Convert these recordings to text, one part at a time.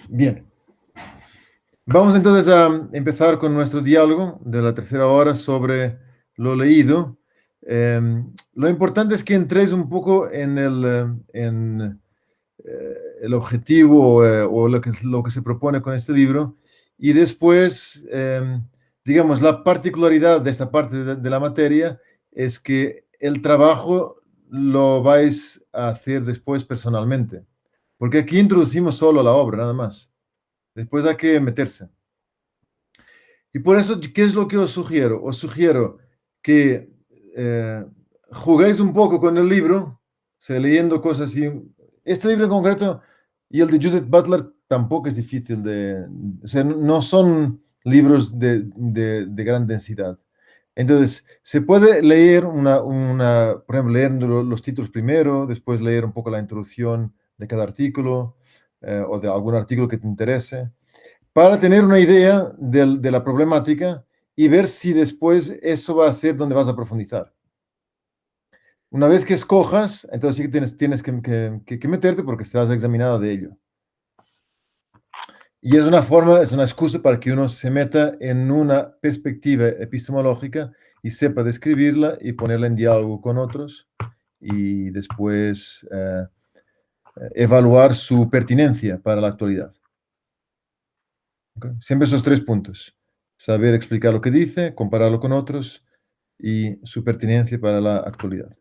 Bien, vamos entonces a empezar con nuestro diálogo de la tercera hora sobre lo leído. Lo importante es que entréis un poco en el objetivo o lo que se propone con este libro y después, digamos, la particularidad de esta parte de la materia es que el trabajo lo vais a hacer después personalmente, porque aquí introducimos solo la obra, nada más. Después hay que meterse. Y por eso, ¿qué es lo que os sugiero? Os sugiero que juguéis un poco con el libro, o sea, leyendo cosas así. Este libro en concreto y el de Judith Butler tampoco es difícil de... O sea, no son libros de gran densidad. Entonces, se puede leer por ejemplo, leer los títulos primero, después leer un poco la introducción de cada artículo o de algún artículo que te interese para tener una idea de la problemática y ver si después eso va a ser donde vas a profundizar. Una vez que escojas, entonces sí que tienes que meterte porque serás examinado de ello. Y es una forma, es una excusa para que uno se meta en una perspectiva epistemológica y sepa describirla y ponerla en diálogo con otros y después evaluar su pertinencia para la actualidad. ¿Okay? Siempre esos tres puntos. Saber explicar lo que dice, compararlo con otros y su pertinencia para la actualidad.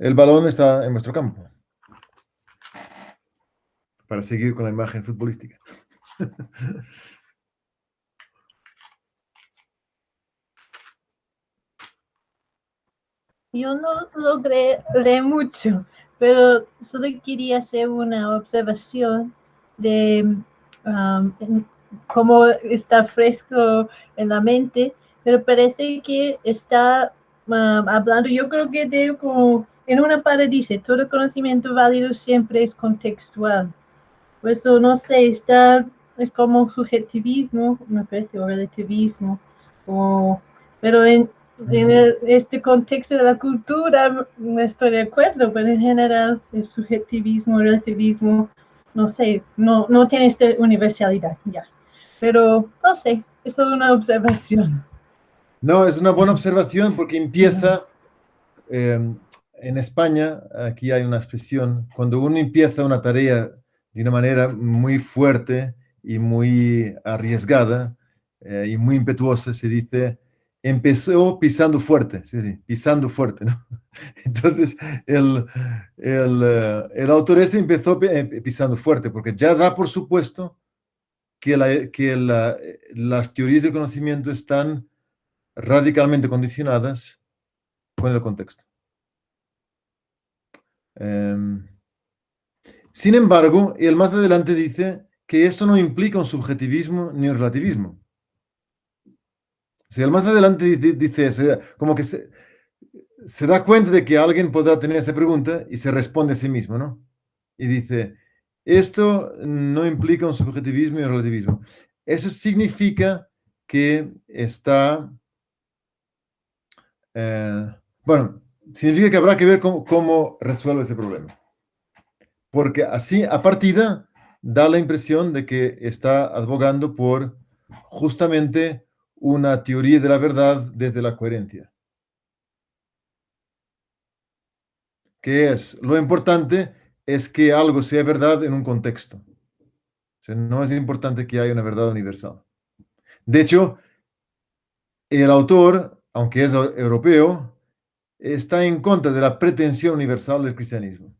El balón está en nuestro campo. Para seguir con la imagen futbolística. Yo no logré leer mucho, pero solo quería hacer una observación de cómo está fresco en la mente, pero parece que está hablando, yo creo que de como en una parte dice, todo conocimiento válido siempre es contextual. Por eso, no sé, es como subjetivismo, me parece, o relativismo, pero este contexto de la cultura no estoy de acuerdo, pero en general el subjetivismo, el relativismo, no sé, no tiene esta universalidad ya. Pero no sé, es solo una observación. No, es una buena observación porque empieza, en España, aquí hay una expresión, cuando uno empieza una tarea de una manera muy fuerte y muy arriesgada y muy impetuosa, se dice, empezó pisando fuerte, sí, sí, pisando fuerte, ¿no? Entonces, el autor este empezó pisando fuerte porque ya da por supuesto que las teorías de conocimiento están radicalmente condicionadas con el contexto. Sin embargo, él más adelante dice que esto no implica un subjetivismo ni un relativismo. O sea, él más adelante dice eso, como que se da cuenta de que alguien podrá tener esa pregunta y se responde a sí mismo, ¿no? Y dice, esto no implica un subjetivismo y un relativismo. Eso significa que está, bueno, significa que habrá que ver cómo resuelve ese problema. Porque así, a partida, da la impresión de que está abogando por justamente una teoría de la verdad desde la coherencia. Que es, lo importante es que algo sea verdad en un contexto. O sea, no es importante que haya una verdad universal. De hecho, el autor, aunque es europeo, está en contra de la pretensión universal del cristianismo.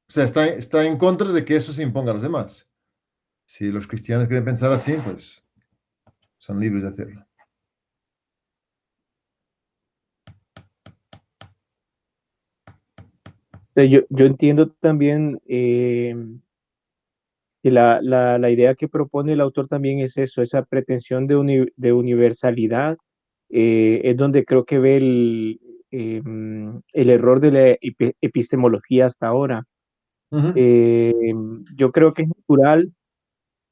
O sea, está en contra de que eso se imponga a los demás. Si los cristianos quieren pensar así, pues son libres de hacerlo. Yo entiendo también que la idea que propone el autor también es eso, esa pretensión de universalidad, es donde creo que ve el error de la epistemología hasta ahora. Ujú. Eh, yo creo que es natural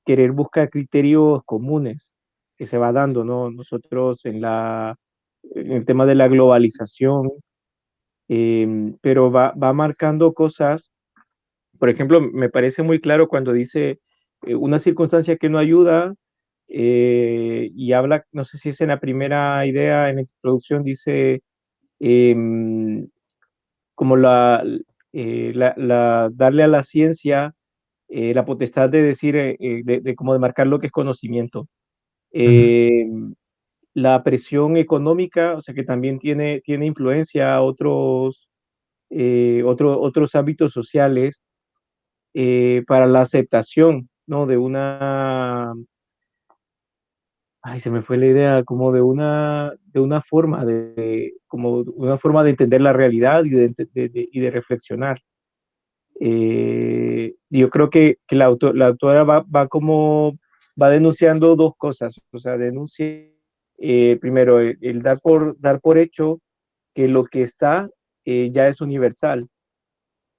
querer buscar criterios comunes que se va dando, ¿no? Nosotros en el tema de la globalización, pero va marcando cosas. Por ejemplo, me parece muy claro cuando dice una circunstancia que no ayuda y habla, no sé si es en la primera idea, en la introducción, dice em, como darle a la ciencia la potestad de decir, como de marcar lo que es conocimiento. Ujú, Eh, la presión económica, o sea, que también tiene influencia a otros ámbitos sociales para la aceptación, ¿no? Ay, se me fue la idea, como como una forma de entender la realidad y de reflexionar. Yo creo que la autora va denunciando dos cosas, o sea, denuncia primero el dar por hecho que lo que está ya es universal.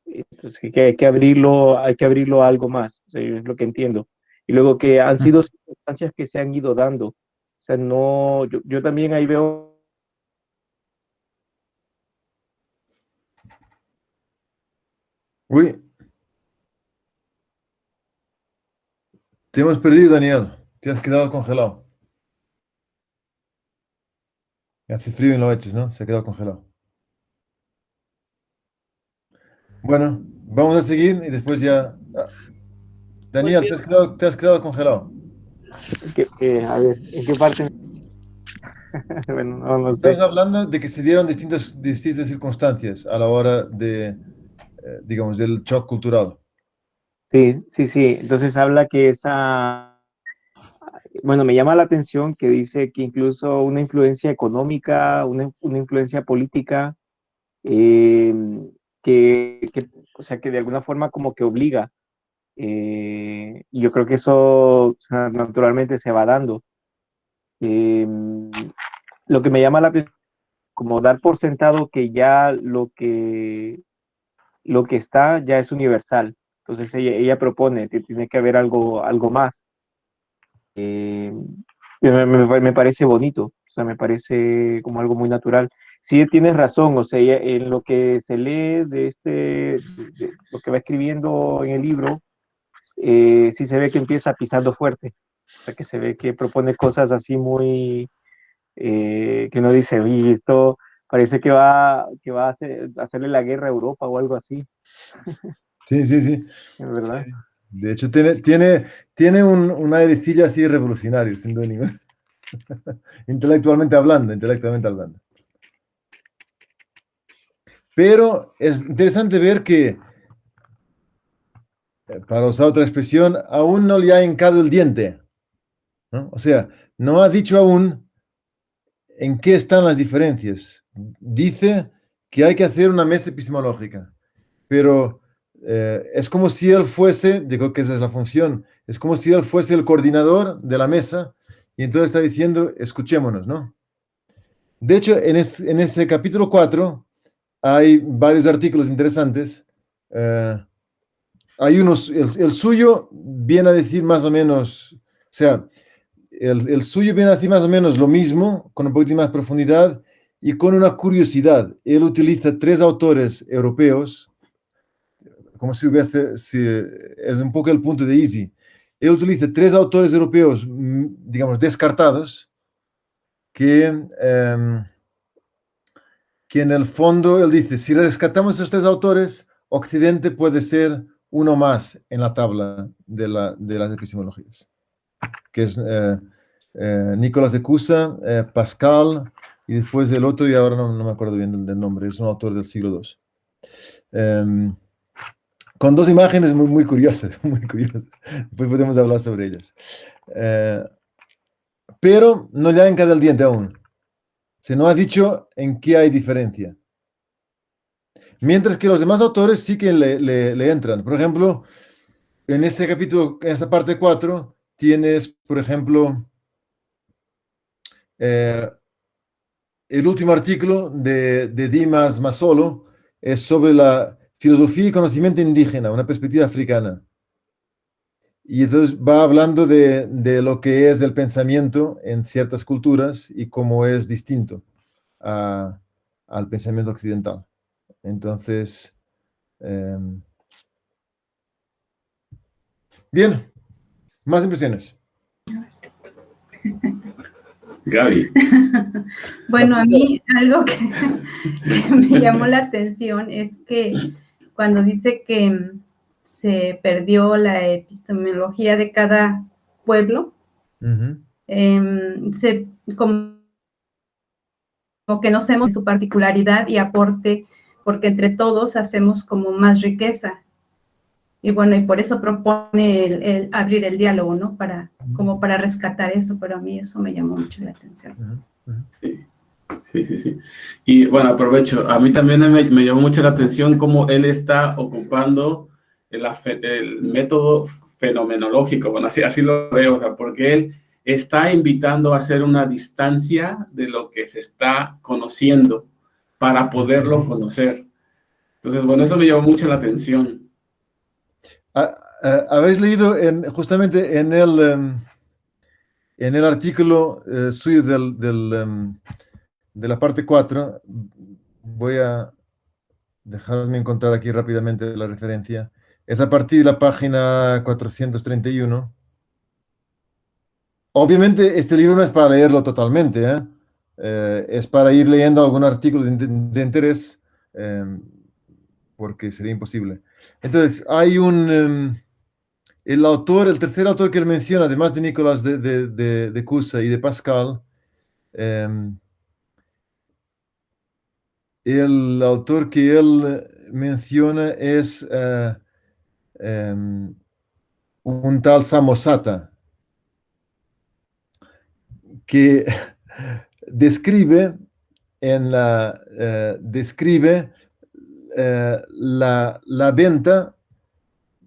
Entonces, que hay que abrirlo a algo más, o sea, es lo que entiendo. Y luego que han ujú. sido circunstancias que se han ido dando. O sea, no, yo también ahí veo. Uy, te hemos perdido, Daniel. Te has quedado congelado. Hace frío y no lo eches, ¿no? Se ha quedado congelado. Bueno, vamos a seguir y después ya. Daniel, te has quedado congelado. A ver, ¿en qué parte? Bueno, no Estamos sé. hablando de que se dieron distintas circunstancias a la hora digamos, del shock cultural. Sí, sí, sí. Entonces habla que bueno, me llama la atención que dice que incluso una influencia económica, una influencia política, eh, o sea, que de alguna forma como que obliga. Y yo creo que eso, o sea, naturalmente se va dando. Eh, lo que me llama la atención, como dar por sentado que ya lo que está ya es universal. Entonces ella propone que tiene que haber algo más. Eh, me parece bonito, o sea, me parece como algo muy natural. Sí, tienes razón, o sea, en lo que se lee de lo que va escribiendo en el libro, sí se ve que empieza pisando fuerte, o sea, que se ve que propone cosas así muy, que uno dice, oye, esto parece que va a hacerle la guerra a Europa o algo así, Sí, sí, sí. es Sí. verdad. De hecho, tiene un airecillo así revolucionario, sin duda ninguna. Intelectualmente hablando. Pero es interesante ver que, para usar otra expresión, aún no le ha hincado el diente, ¿no? O sea, no ha dicho aún en qué están las diferencias. Dice que hay que hacer una mesa epistemológica, pero es como si él fuese, digo que esa es la función, es como si él fuese el coordinador de la mesa y entonces está diciendo, escuchémonos, ¿no? De hecho, en ese capítulo 4 hay varios artículos interesantes. Eh, Hay unos, el suyo viene a decir más o menos, o sea, el suyo viene a decir más o menos lo mismo, con un poquito más profundidad y con una curiosidad. Él utiliza tres autores europeos, como si es un poco el punto de Easy. Él utiliza tres autores europeos, digamos, descartados, que, em, que en el fondo él dice, si rescatamos esos tres autores, Occidente puede ser uno más en la tabla de las epistemologías, que es Nicolás de Cusa, Pascal, y después el otro, y ahora no me acuerdo bien del nombre, es un autor del siglo II. Con dos imágenes muy, muy curiosas, muy curiosas. Después podemos hablar sobre ellas. Eh, pero no le ha hincado el diente aún. Se no ha dicho en qué hay diferencia. Mientras que los demás autores sí que le entran. Por ejemplo, en este capítulo, en esta parte 4 tienes, por ejemplo, eh, el último artículo de Dimas Masolo es sobre la filosofía y conocimiento indígena, una perspectiva africana. Y entonces va hablando de lo que es el pensamiento en ciertas culturas y cómo es distinto a- al pensamiento occidental. Entonces, bien, más impresiones. Gaby. Bueno, a mí algo que me llamó la atención es que cuando dice que se perdió la epistemología de cada pueblo, como que no sabemos su particularidad y aporte, porque entre todos hacemos como más riqueza. Y bueno, y por eso propone el abrir el diálogo, ¿no? Como para rescatar eso, pero a mí eso me llamó mucho la atención. Sí. Y bueno, aprovecho, a mí también me llamó mucho la atención cómo él está ocupando el método fenomenológico, bueno, así lo veo, o sea, porque él está invitando a hacer una distancia de lo que se está conociendo para poderlo conocer. Entonces, bueno, eso me llamó mucho la atención. ¿Habéis leído justamente en el artículo suyo de la parte 4? Voy a dejarme encontrar aquí rápidamente la referencia. Es a partir de la página 431. Obviamente este libro no es para leerlo totalmente, es para ir leyendo algún artículo de interés, porque sería imposible. Entonces, hay el tercer autor que él menciona, además de Nicolas de Cusa y de Pascal, el autor que él menciona es un tal Samosata, que describe la venta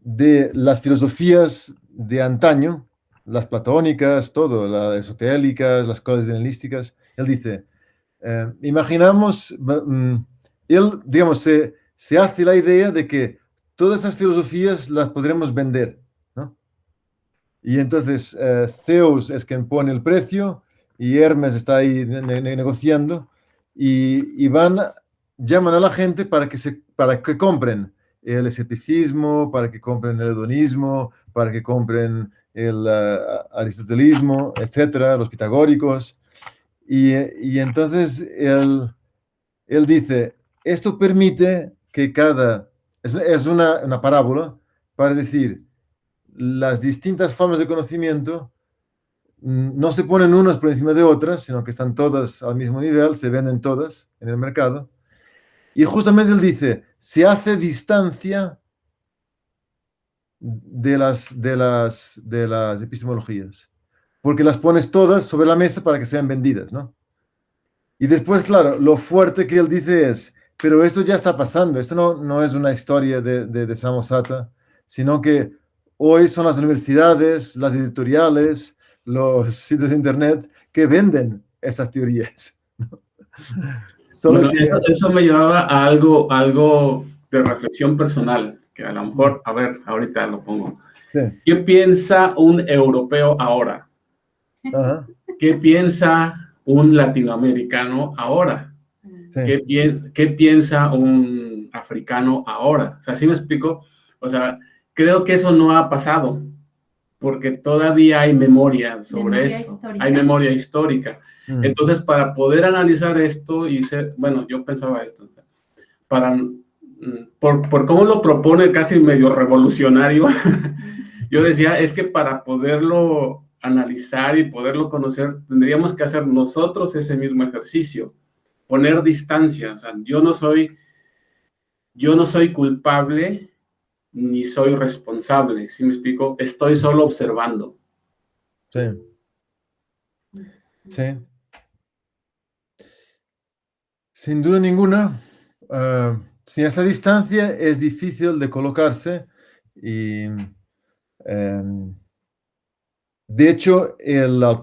de las filosofías de antaño, las platónicas, todo, las aristotélicas, las cosas helenísticas. Él dice, imaginamos, él, digamos, se hace la idea de que todas esas filosofías las podremos vender, ¿no? Y entonces Zeus es quien pone el precio y Hermes está ahí negociando y llaman a la gente para que compren el escepticismo, para que compren el hedonismo, para que compren el aristotelismo, etcétera, los pitagóricos. Y entonces él dice, esto permite que es una parábola para decir, las distintas formas de conocimiento no se ponen unas por encima de otras, sino que están todas al mismo nivel, se venden todas en el mercado. Y justamente él dice, se hace distancia de las epistemologías, porque las pones todas sobre la mesa para que sean vendidas, ¿no? Y después, claro, lo fuerte que él dice es, pero esto ya está pasando, esto no es una historia de Samosata, sino que hoy son las universidades, las editoriales, los sitios de internet que venden esas teorías. Bueno, eso me llevaba a algo de reflexión personal, que a lo mejor, a ver, ahorita lo pongo. Sí. ¿Qué piensa un europeo ahora? Ajá. ¿Qué piensa un latinoamericano ahora? Sí. ¿Qué piensa un africano ahora? O sea, ¿sí me explico? O sea, creo que eso no ha pasado, porque todavía hay memoria sobre eso. Histórica. Hay memoria histórica. Entonces, para poder analizar esto y bueno, yo pensaba esto, por cómo lo propone casi medio revolucionario, yo decía, es que para poderlo analizar y poderlo conocer, tendríamos que hacer nosotros ese mismo ejercicio, poner distancia. O sea, yo no soy culpable ni soy responsable, ¿sí me explico? Estoy solo observando. Sí. Sí. Sin duda ninguna, sin esa distancia es difícil de colocarse y de hecho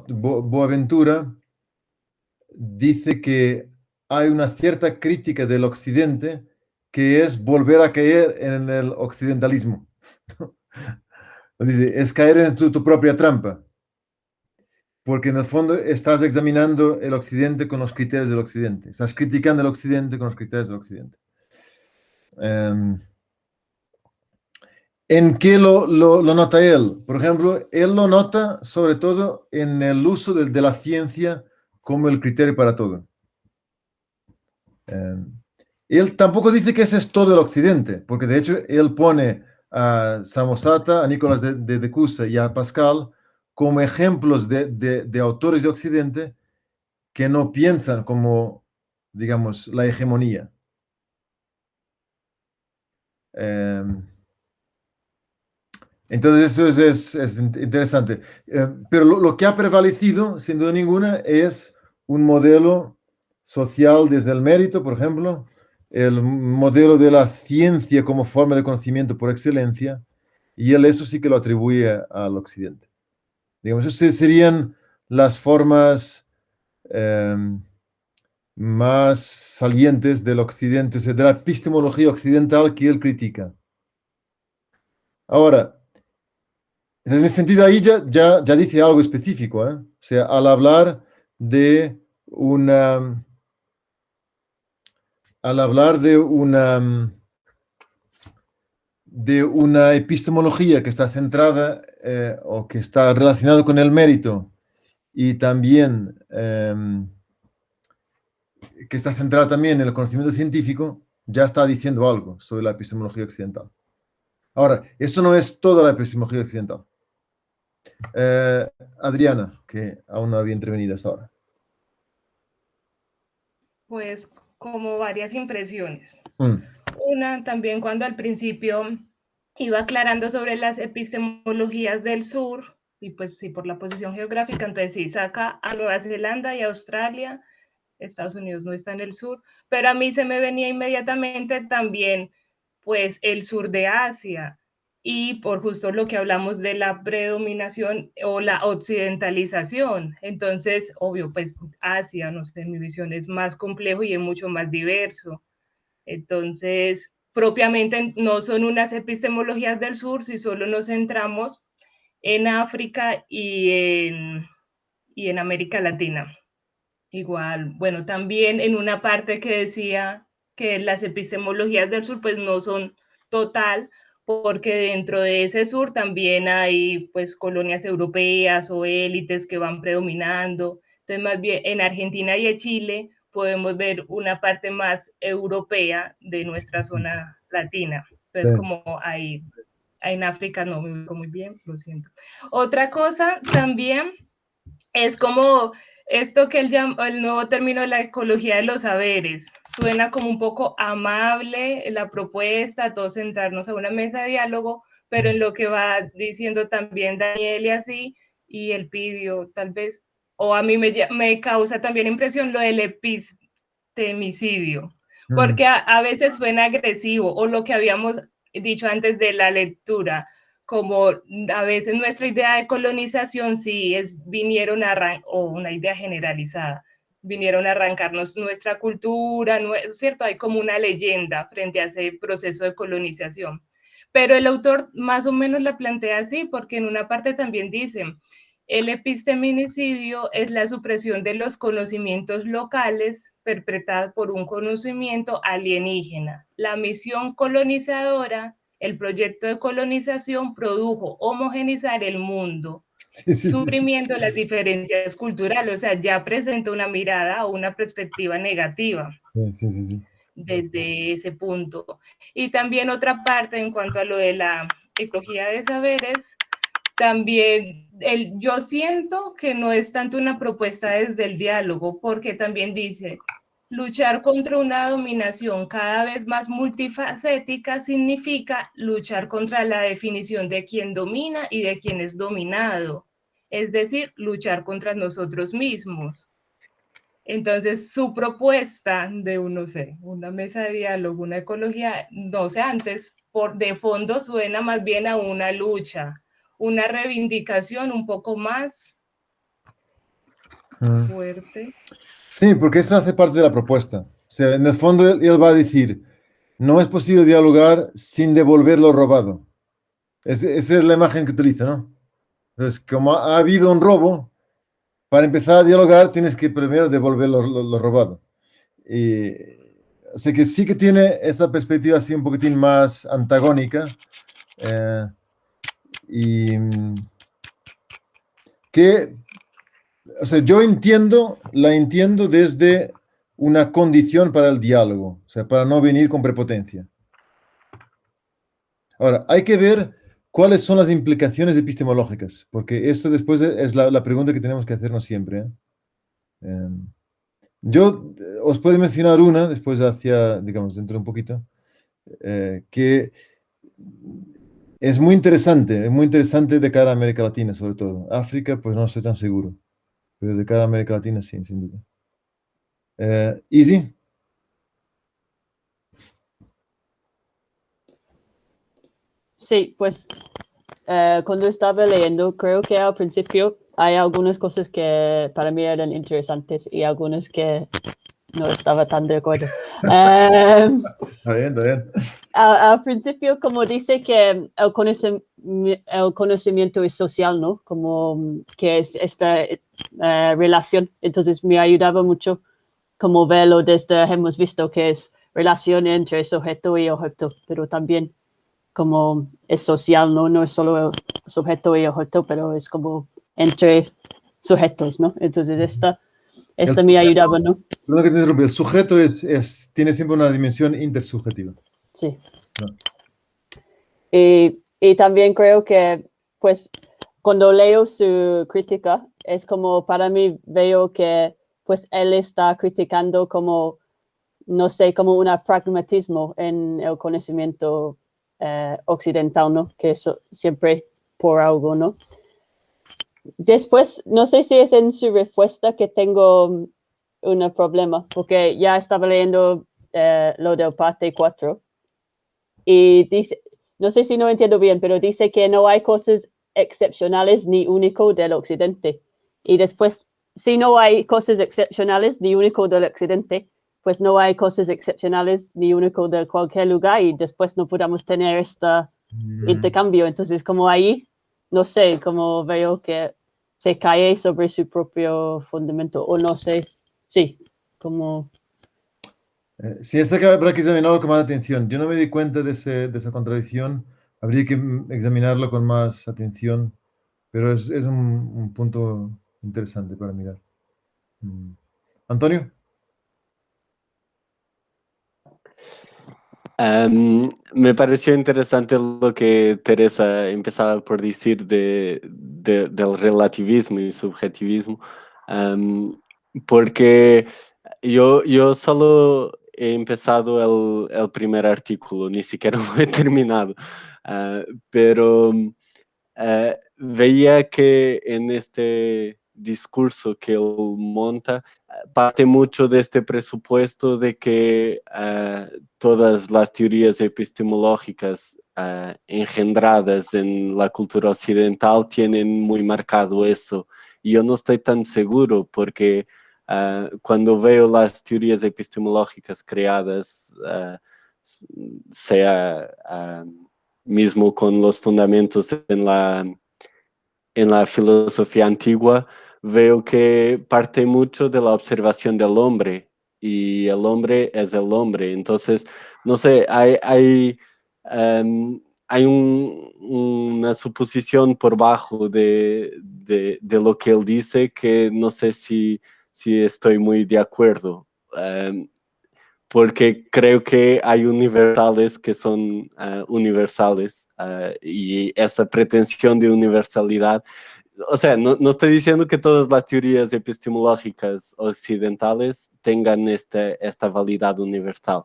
Boaventura dice que hay una cierta crítica del occidente que es volver a caer en el occidentalismo. Dice, es caer en tu propia trampa. Porque en el fondo estás examinando el occidente con los criterios del occidente. Estás criticando el occidente con los criterios del occidente. ¿En qué lo nota él? Por ejemplo, él lo nota sobre todo en el uso de la ciencia como el criterio para todo. Él tampoco dice que ese es todo el Occidente, porque de hecho él pone a Samosata, a Nicolás de Cusa y a Pascal como ejemplos de autores de Occidente que no piensan como, digamos, la hegemonía. Entonces eso es interesante. Pero lo que ha prevalecido, sin duda ninguna, es un modelo social desde el mérito, por ejemplo, el modelo de la ciencia como forma de conocimiento por excelencia, y él eso sí que lo atribuye al Occidente. Digamos, esas serían las formas más salientes del Occidente, o sea, de la epistemología occidental que él critica. Ahora, en ese sentido ahí ya dice algo específico, ¿eh? O sea, al hablar de una... Al hablar de una epistemología que está centrada o que está relacionada con el mérito y también que está centrada también en el conocimiento científico, ya está diciendo algo sobre la epistemología occidental. Ahora, eso no es toda la epistemología occidental. Adriana, que aún no había intervenido hasta ahora. Pues como varias impresiones. Una también cuando al principio iba aclarando sobre las epistemologías del sur, y pues sí, por la posición geográfica, entonces sí, saca a Nueva Zelanda y Australia, Estados Unidos no está en el sur, pero a mí se me venía inmediatamente también pues el sur de Asia, y por justo lo que hablamos de la predominación o la occidentalización. Entonces, obvio, pues Asia, no sé, en mi visión es más complejo y es mucho más diverso. Entonces, propiamente no son unas epistemologías del sur si solo nos centramos en África y en América Latina. Igual, bueno, también en una parte que decía que las epistemologías del sur pues no son total, porque dentro de ese sur también hay pues colonias europeas o élites que van predominando. Entonces, más bien en Argentina y en Chile podemos ver una parte más europea de nuestra zona latina. Entonces, como ahí en África no me ubico muy bien, lo siento. Otra cosa también es como esto que él llama el nuevo término de la ecología de los saberes. Suena como un poco amable la propuesta, todos sentarnos a una mesa de diálogo, pero en lo que va diciendo también Daniel y así, y el Pidio, tal vez, o a mí me causa también impresión lo del epistemicidio, porque a veces suena agresivo, o lo que habíamos dicho antes de la lectura, como a veces nuestra idea de colonización sí vinieron o una idea generalizada, vinieron a arrancarnos nuestra cultura, ¿cierto? Hay como una leyenda frente a ese proceso de colonización. Pero el autor más o menos la plantea así, porque en una parte también dice, el epistemicidio es la supresión de los conocimientos locales perpetrada por un conocimiento alienígena. La misión colonizadora, el proyecto de colonización produjo homogenizar el mundo, suprimiendo las diferencias culturales, o sea, ya presenta una mirada o una perspectiva negativa desde ese punto. Y también otra parte en cuanto a lo de la ecología de saberes, también yo siento que no es tanto una propuesta desde el diálogo, porque también dice, luchar contra una dominación cada vez más multifacética significa luchar contra la definición de quién domina y de quién es dominado, es decir, luchar contra nosotros mismos. Entonces, su propuesta de, no sé, una mesa de diálogo, una ecología, no sé, antes de fondo suena más bien a una lucha, una reivindicación un poco más fuerte. Sí, porque eso hace parte de la propuesta. O sea, en el fondo él va a decir, no es posible dialogar sin devolver lo robado. Esa es la imagen que utiliza, ¿no? Entonces, como ha habido un robo, para empezar a dialogar tienes que primero devolver lo robado. Y sé que sí que tiene esa perspectiva así un poquitín más antagónica, y que, o sea, yo la entiendo desde una condición para el diálogo, o sea, para no venir con prepotencia. Ahora, hay que ver cuáles son las implicaciones epistemológicas, porque esto después es la pregunta que tenemos que hacernos siempre, ¿eh? Yo os puedo mencionar una, después digamos, dentro de un poquito, que es muy interesante de cara a América Latina, sobre todo. África, pues no estoy tan seguro, pero de cara a América Latina, sí, sin duda. Easy. Sí, pues cuando estaba leyendo, creo que al principio hay algunas cosas que para mí eran interesantes y algunas que no estaba tan de acuerdo. Está bien, está bien. Al principio, como dice que el conocimiento es social, ¿no? Como que es esta relación. Entonces me ayudaba mucho como verlo desde, hemos visto que es relación entre sujeto y objeto, pero también como es social, ¿no? No es solo sujeto y objeto, pero es como entre sujetos, ¿no? Entonces esta me ayudaba, ¿no? Perdón que te interrumpa. El sujeto tiene siempre una dimensión intersubjetiva. Sí. No. Y también creo que, pues, cuando leo su crítica, es como para mí veo que, pues, él está criticando como, no sé, como un pragmatismo en el conocimiento occidental, ¿no? Que es siempre por algo, ¿no? Después, no sé si es en su respuesta que tengo un problema, porque ya estaba leyendo lo del parte 4 y dice, no sé si no entiendo bien, pero dice que no hay cosas excepcionales ni único del occidente. Y después, si no hay cosas excepcionales ni único del occidente, pues no hay cosas excepcionales ni único de cualquier lugar y después no podamos tener este intercambio. Entonces, como ahí, no sé, como veo que se cae sobre su propio fundamento, o no sé, sí, como... Sí, esa que habrá que examinarlo con más atención. Yo no me di cuenta de esa contradicción. Habría que examinarlo con más atención, pero es un punto interesante para mirar. Antonio. Me pareció interesante lo que Teresa empezaba por decir del relativismo y subjetivismo, porque yo solo he empezado el primer artículo, ni siquiera lo he terminado, pero veía que en este discurso que él monta, parte mucho de este presupuesto de que todas las teorías epistemológicas engendradas en la cultura occidental tienen muy marcado eso. Y yo no estoy tan seguro porque cuando veo las teorías epistemológicas creadas, sea mismo con los fundamentos en la filosofía antigua, veo que parte mucho de la observación del hombre y el hombre es el hombre. Entonces, no sé, hay una suposición por bajo de lo que él dice que no sé si estoy muy de acuerdo. Porque creo que hay universales que son universales y esa pretensión de universalidad, o sea, no estoy diciendo que todas las teorías epistemológicas occidentales tengan esta validad universal,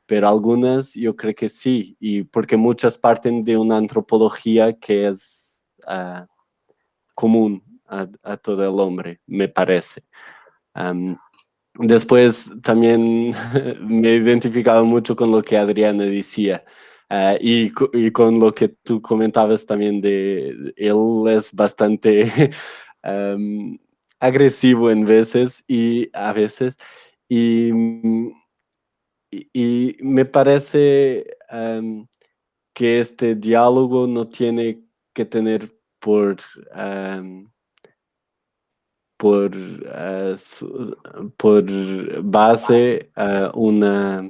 pero algunas yo creo que sí, y porque muchas parten de una antropología que es común a todo el hombre, me parece. Después también me he identificado mucho con lo que Adriana decía y con lo que tú comentabas también de él es bastante agresivo en veces y a veces y, y me parece que este diálogo no tiene que tener um, por base una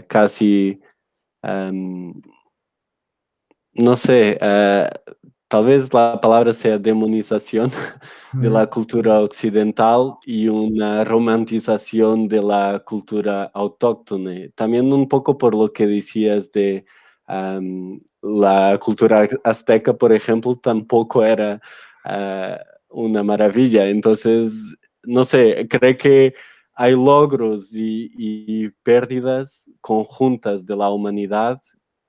casi, no sé, tal vez la palabra sea demonización de la cultura occidental y una romantización de la cultura autóctona. También un poco por lo que decías de la cultura azteca, por ejemplo, tampoco era una maravilla. Entonces, no sé, creo que hay logros y pérdidas conjuntas de la humanidad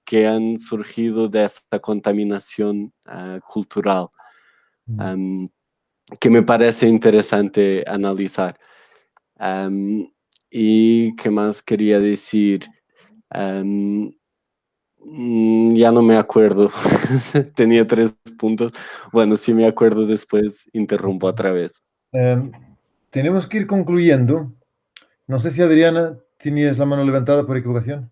que han surgido de esta contaminación cultural, que me parece interesante analizar. ¿Y qué más quería decir? Ya no me acuerdo. Tenía 3 puntos. Bueno, si me acuerdo después, interrumpo otra vez. Tenemos que ir concluyendo. No sé si Adriana tienes la mano levantada por equivocación.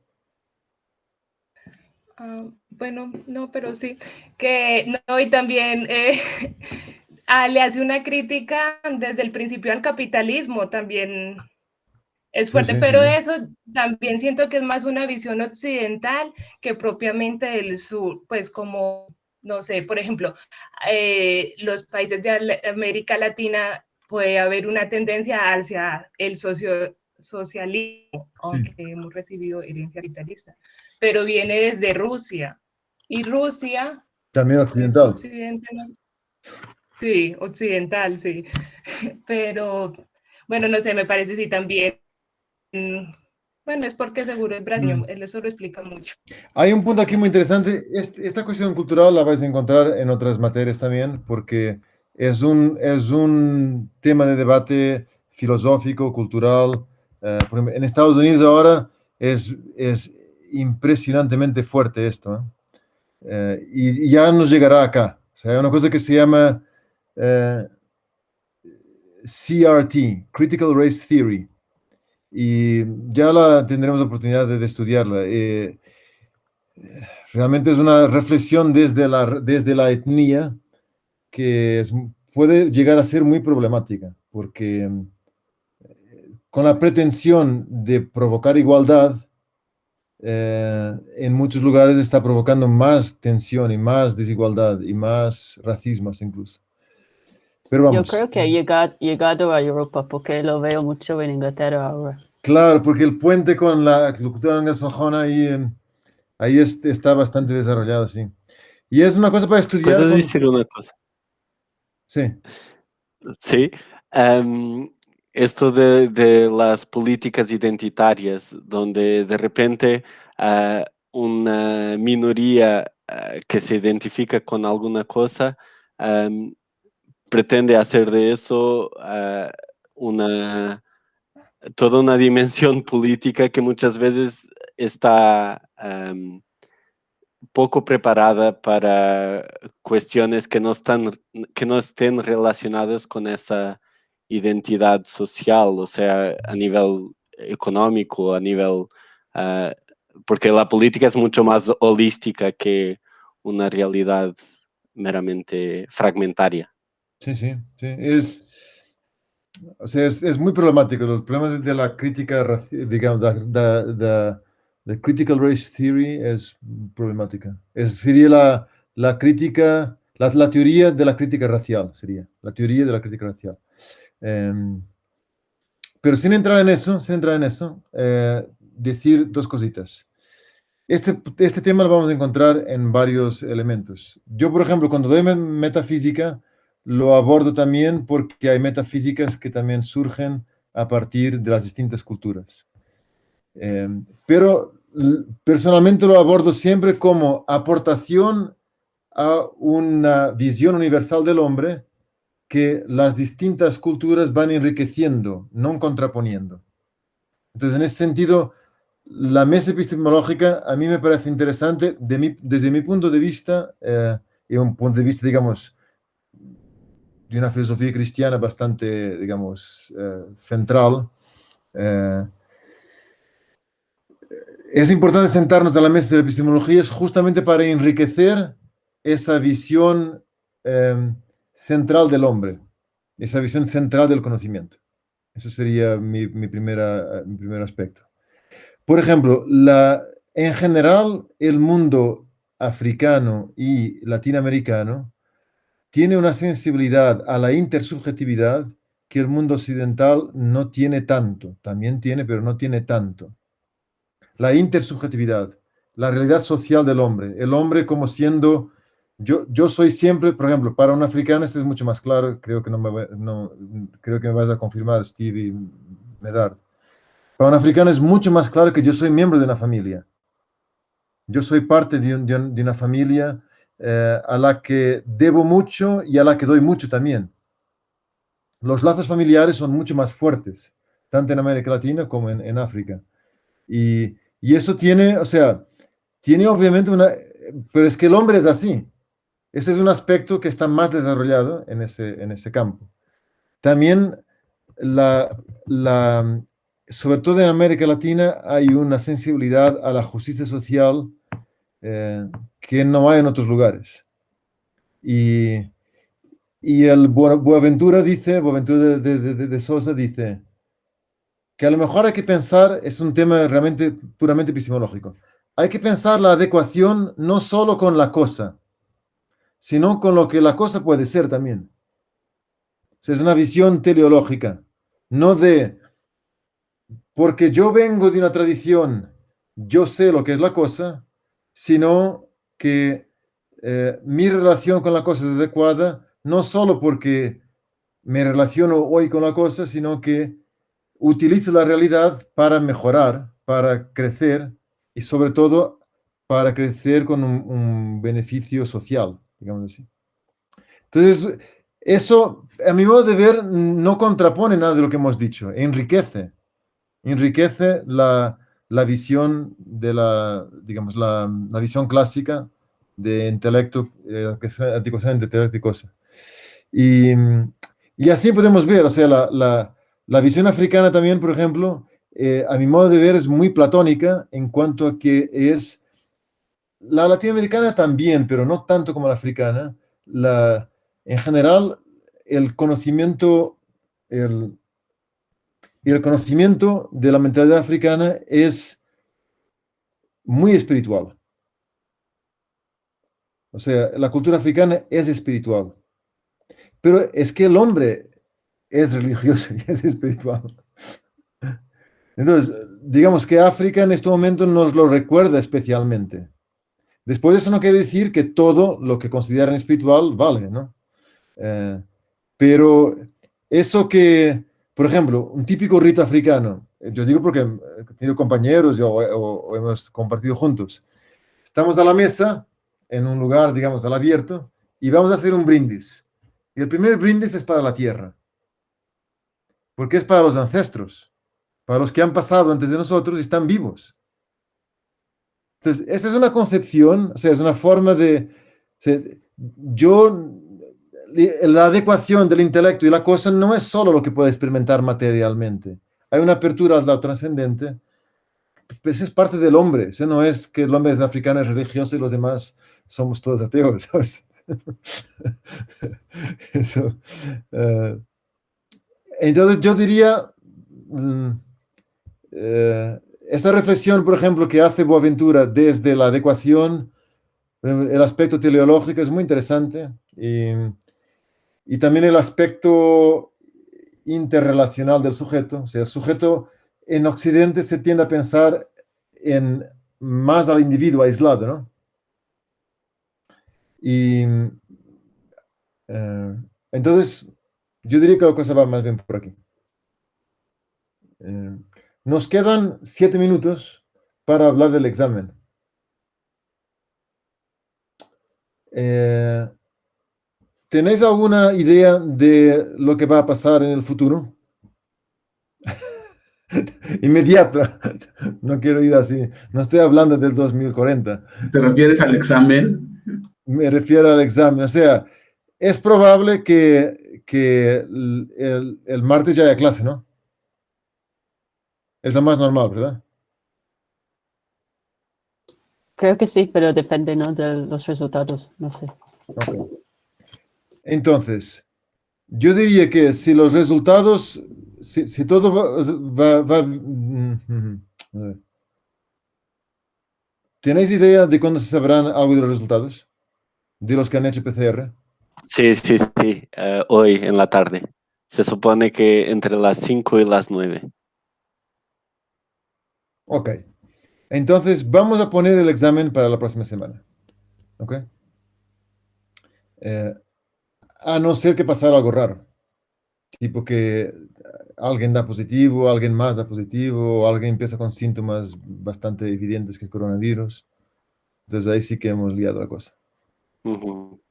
Bueno, no, pero sí, que no, y también le hace una crítica desde el principio al capitalismo, también es fuerte, pero eso también siento que es más una visión occidental que propiamente del sur, pues como, no sé, por ejemplo, los países de América Latina puede haber una tendencia hacia el socialismo, aunque hemos recibido herencia capitalista, pero viene desde Rusia, y Rusia también occidental. es occidente, ¿no? Sí, occidental, sí, pero bueno, no sé, me parece sí también. Bueno, es porque seguro es brasileño, él eso lo explica mucho. Hay un punto aquí muy interesante. Esta cuestión cultural la vais a encontrar en otras materias también, porque es un tema de debate filosófico, cultural. Por ejemplo, en Estados Unidos ahora es impresionantemente fuerte esto, y ya nos llegará acá. O sea, hay una cosa que se llama CRT, Critical Race Theory, y ya tendremos oportunidad de estudiarla. Realmente es una reflexión desde la etnia que puede llegar a ser muy problemática, porque con la pretensión de provocar igualdad, en muchos lugares está provocando más tensión y más desigualdad y más racismos incluso. Pero vamos. Yo creo que ha llegado a Europa, porque lo veo mucho en Inglaterra ahora. Claro, porque el puente con la cultura anglosajona ahí está bastante desarrollado, sí. Y es una cosa para estudiar. ¿Puedo decir una cosa? Sí. Sí. Esto de las políticas identitarias, donde de repente una minoría que se identifica con alguna cosa pretende hacer de eso toda una dimensión política que muchas veces está poco preparada para cuestiones que no estén relacionadas con esa identidad social, o sea, a nivel económico, a nivel... porque la política es mucho más holística que una realidad meramente fragmentaria. Sí, sí, sí. Es muy problemático. Los problemas de la crítica, digamos, de critical race theory es problemática. Sería la crítica, la teoría de la crítica racial, sería. La teoría de la crítica racial. Pero sin entrar en eso, decir 2 cositas. Este tema lo vamos a encontrar en varios elementos. Yo, por ejemplo, cuando doy metafísica, lo abordo también porque hay metafísicas que también surgen a partir de las distintas culturas. Pero personalmente lo abordo siempre como aportación a una visión universal del hombre que las distintas culturas van enriqueciendo, no contraponiendo. Entonces, en ese sentido, la mesa epistemológica a mí me parece interesante desde mi punto de vista, y un punto de vista, digamos, de una filosofía cristiana bastante, digamos, central. Es importante sentarnos a la mesa de la epistemología justamente para enriquecer esa visión central del hombre, esa visión central del conocimiento. Eso sería mi primer aspecto. Por ejemplo, en general, el mundo africano y latinoamericano tiene una sensibilidad a la intersubjetividad que el mundo occidental no tiene tanto. También tiene, pero no tiene tanto. La intersubjetividad, la realidad social del hombre. El hombre como siendo... Yo soy siempre, por ejemplo, para un africano esto es mucho más claro. Creo que creo que me vas a confirmar, Steve y Medard. Para un africano es mucho más claro que yo soy miembro de una familia. Yo soy parte de una familia a la que debo mucho y a la que doy mucho también. Los lazos familiares son mucho más fuertes, tanto en América Latina como en África. Y eso tiene, o sea, tiene obviamente pero es que el hombre es así. Ese es un aspecto que está más desarrollado en ese campo. También, sobre todo en América Latina, hay una sensibilidad a la justicia social que no hay en otros lugares. Y el Boaventura de Sousa dice que a lo mejor hay que pensar, es un tema realmente puramente epistemológico, hay que pensar la adecuación no solo con la cosa, sino con lo que la cosa puede ser también. O sea, es una visión teleológica, no porque yo vengo de una tradición, yo sé lo que es la cosa, sino que mi relación con la cosa es adecuada, no solo porque me relaciono hoy con la cosa, sino que utilizo la realidad para mejorar, para crecer y sobre todo para crecer con un beneficio social, digamos así. Entonces, eso, a mi modo de ver, no contrapone nada de lo que hemos dicho, enriquece la visión de digamos, la visión clásica de intelecto, anticocente, teórica. Y así podemos ver, o sea, la visión africana también, por ejemplo, a mi modo de ver es muy platónica en cuanto a que es, la latinoamericana también, pero no tanto como la africana, en general, el conocimiento de la mentalidad africana es muy espiritual. O sea, la cultura africana es espiritual. Pero es que el hombre es religioso y es espiritual. Entonces, digamos que África en este momento nos lo recuerda especialmente. Después eso no quiere decir que todo lo que consideran espiritual vale, ¿no? Pero eso que, por ejemplo, un típico rito africano, yo digo porque he tenido compañeros o hemos compartido juntos. Estamos a la mesa, en un lugar, digamos, al abierto, y vamos a hacer un brindis. Y el primer brindis es para la tierra, porque es para los ancestros, para los que han pasado antes de nosotros y están vivos. Entonces, esa es una concepción, o sea, es una forma de... O sea, la adecuación del intelecto y la cosa no es solo lo que puede experimentar materialmente. Hay una apertura al lado trascendente, pero eso es parte del hombre. Eso no es que el hombre es africano, es religioso y los demás somos todos ateos, ¿sabes? Eso. Entonces yo diría, esta reflexión, por ejemplo, que hace Boaventura desde la adecuación, el aspecto teleológico es muy interesante y también el aspecto interrelacional del sujeto. O sea, el sujeto en Occidente se tiende a pensar más al individuo aislado, ¿no? Y entonces, yo diría que la cosa va más bien por aquí. Nos quedan 7 minutos para hablar del examen. ¿Tenéis alguna idea de lo que va a pasar en el futuro? Inmediato. No quiero ir así. No estoy hablando del 2040. ¿Te refieres al examen? Me refiero al examen. O sea, es probable que el martes ya haya clase, ¿no? Es lo más normal, ¿verdad? Creo que sí, pero depende, ¿no?, de los resultados, no sé. Okay. Entonces, yo diría que si los resultados, si todo va A ver. ¿Tenéis idea de cuándo se sabrán algo de los resultados? De los que han hecho PCR. Sí, sí, sí, hoy en la tarde. Se supone que entre las 5 y las 9. Ok. Entonces, vamos a poner el examen para la próxima semana. ¿Ok? A no ser que pasara algo raro. Tipo que alguien da positivo, alguien más da positivo, o alguien empieza con síntomas bastante evidentes que el coronavirus. Entonces ahí sí que hemos liado la cosa. Ujú.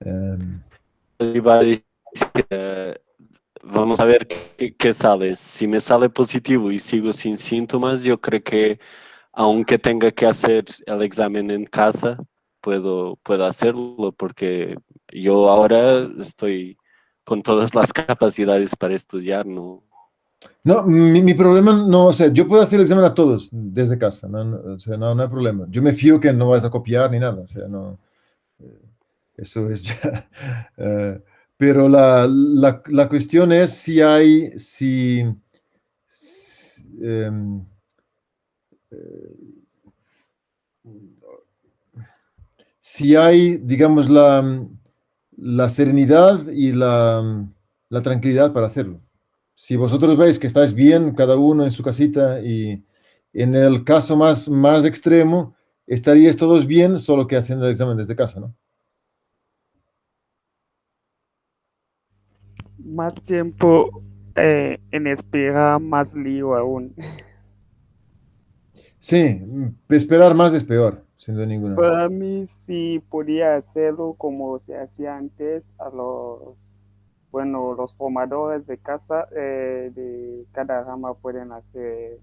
Em, Iba a decir, vamos a ver qué sale. Si me sale positivo y sigo sin síntomas, yo creo que aunque tenga que hacer el examen en casa, puedo hacerlo porque yo ahora estoy con todas las capacidades para estudiar, ¿no? No, mi problema no, o sea, yo puedo hacer el examen a todos desde casa, o sea, no hay problema. Yo me fío que no vas a copiar ni nada, o sea, no, eso es ya. Pero la cuestión es si hay, si hay, digamos, la serenidad y la tranquilidad para hacerlo. Si vosotros veis que estáis bien, cada uno en su casita, y en el caso más extremo, estaríais todos bien, solo que haciendo el examen desde casa, ¿no? Más tiempo en espera, más lío aún. Sí, esperar más es peor, sin duda ninguna. Para mí sí podía hacerlo como se hacía antes a los formadores de casa de cada rama pueden hacer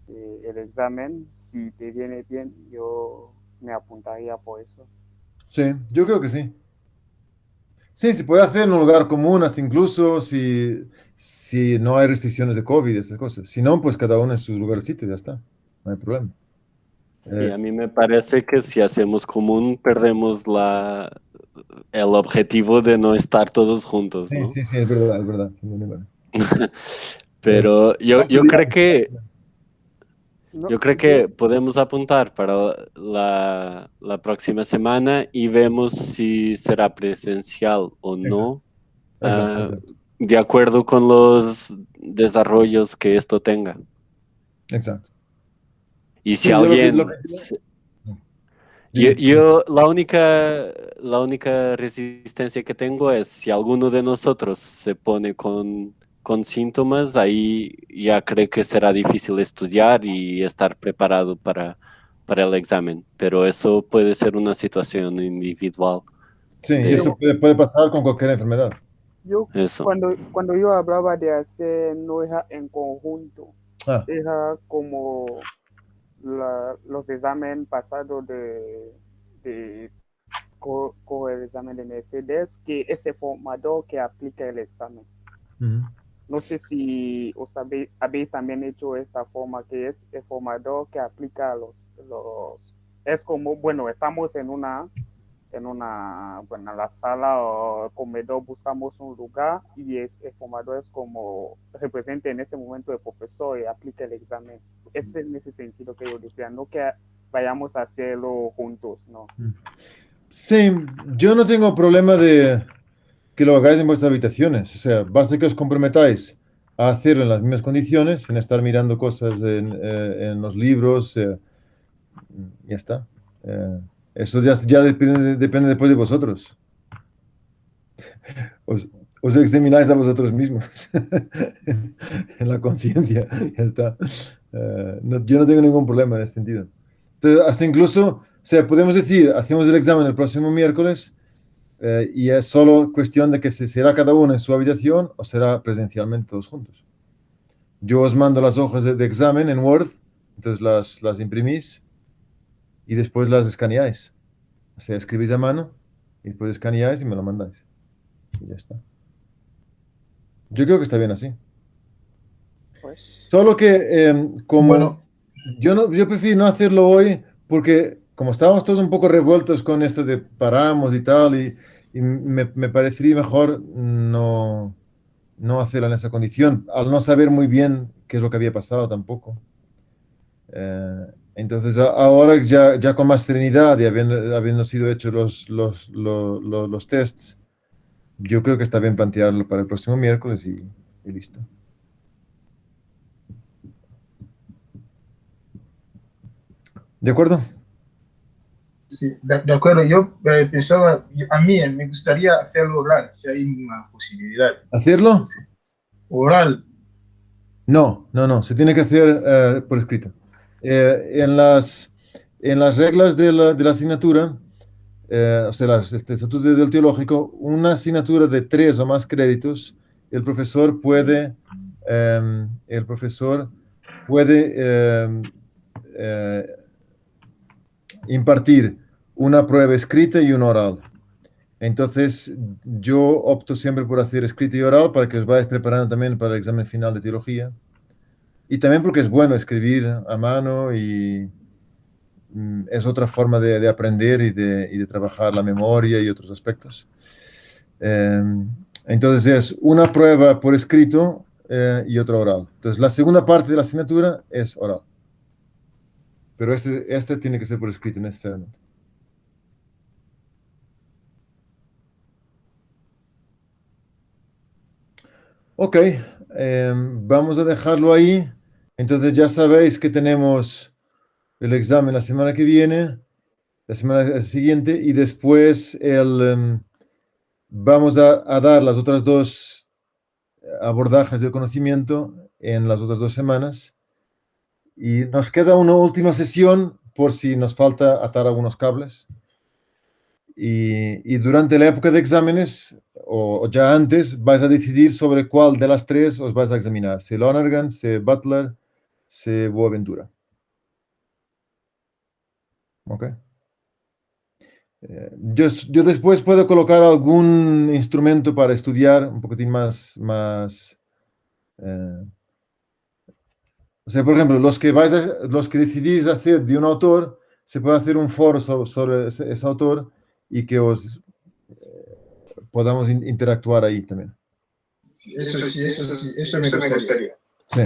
el examen. Si te viene bien, yo me apuntaría por eso. Sí, yo creo que sí. Sí, se puede hacer en un lugar común, hasta incluso si no hay restricciones de COVID, esas cosas. Si no, pues cada uno en su lugarcito, ya está. No hay problema. Sí, a mí me parece que si hacemos común, perdemos el objetivo de no estar todos juntos, ¿no? Sí, es verdad. Sin duda ninguna. Pero yo creo que No, yo creo que podemos apuntar para la próxima semana y vemos si será presencial o no, Exacto. de acuerdo con los desarrollos que esto tenga. Exacto. Y si Sí, yo alguien... Dime. Yo la única resistencia que tengo es si alguno de nosotros se pone con síntomas, ahí ya creo que será difícil estudiar y estar preparado para el examen. Pero eso puede ser una situación individual. Sí, y eso puede pasar con cualquier enfermedad. Eso. Cuando yo hablaba de hacer, no era en conjunto, Ah, era como los exámenes pasados de el examen de Mercedes, que ese formador que aplica el examen. ujú. No sé si habéis también hecho esta forma, que es el formador que aplica es como, bueno, estamos en la sala o comedor, buscamos un lugar y el formador es como representa en ese momento el profesor y aplica el examen. Es en ese sentido que yo decía, no que vayamos a hacerlo juntos, ¿no? Sí, yo no tengo problema de que lo hagáis en vuestras habitaciones. O sea, basta que os comprometáis a hacerlo en las mismas condiciones, sin estar mirando cosas en los libros. Ya está. Eso ya depende después de vosotros. Os examináis a vosotros mismos en la conciencia. Ya está. Yo no tengo ningún problema en ese sentido. Entonces, hasta incluso, o sea, podemos decir, hacemos el examen el próximo miércoles y es solo cuestión de que será cada uno en su habitación o será presencialmente todos juntos. Yo os mando las hojas de examen en Word, entonces las imprimís y después las escaneáis. O sea, escribís a mano y después escaneáis y me lo mandáis. Y ya está. Yo creo que está bien así. Pues, Solo que como yo prefiero no hacerlo hoy porque como estábamos todos un poco revueltos con esto de paramos y tal, y me parecería mejor no hacerlo en esa condición, al no saber muy bien qué es lo que había pasado tampoco. Entonces, ahora ya con más serenidad y habiendo sido hechos los tests, yo creo que está bien plantearlo para el próximo miércoles y listo. ¿De acuerdo? Sí, de acuerdo. Yo pensaba, a mí me gustaría hacerlo oral, si hay una posibilidad. ¿Hacerlo? Sí. Oral. No, se tiene que hacer por escrito. En las reglas de la asignatura, o sea, este estatuto del teológico, una asignatura de 3 o más créditos, el profesor puede impartir una prueba escrita y una oral. Entonces, yo opto siempre por hacer escrito y oral para que os vayáis preparando también para el examen final de teología. Y también porque es bueno escribir a mano y es otra forma de aprender y de trabajar la memoria y otros aspectos. Entonces, es una prueba por escrito y otra oral. Entonces, la segunda parte de la asignatura es oral. Pero este tiene que ser por escrito necesariamente. Ok, vamos a dejarlo ahí. Entonces ya sabéis que tenemos el examen la semana que viene, la semana siguiente, y después vamos a dar las otras 2 abordajes del conocimiento en las otras 2 semanas. Y nos queda una última sesión por si nos falta atar algunos cables. Y durante la época de exámenes, o ya antes, vais a decidir sobre cuál de las 3 os vais a examinar, si Lonergan, si Butler, si Boaventura. ¿Ok? Yo después puedo colocar algún instrumento para estudiar un poquitín más o sea, por ejemplo, los que decidís hacer de un autor, se puede hacer un foro sobre ese autor y que os podamos interactuar ahí también. Eso me gustaría. Sí.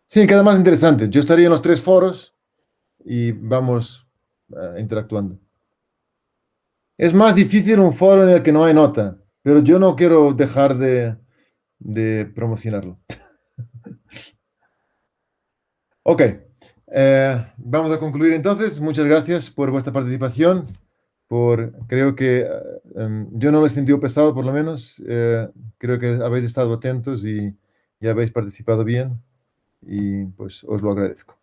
Sí, queda más interesante. Yo estaría en los 3 foros y vamos interactuando. Es más difícil un foro en el que no hay nota, pero yo no quiero dejar de promocionarlo. Ok, vamos a concluir entonces. Muchas gracias por vuestra participación. Creo que yo no lo he sentido pesado, por lo menos. Creo que habéis estado atentos y habéis participado bien. Y pues os lo agradezco.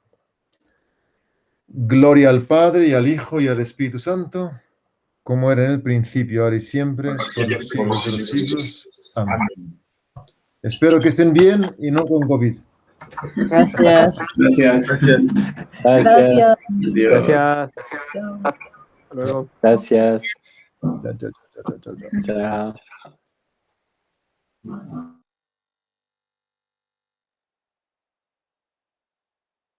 Gloria al Padre, y al Hijo, y al Espíritu Santo, como era en el principio, ahora y siempre, por los siglos de los siglos. Amén. Espero que estén bien y no con COVID. Gracias. Gracias. Hasta luego. Gracias. Chao. Chao.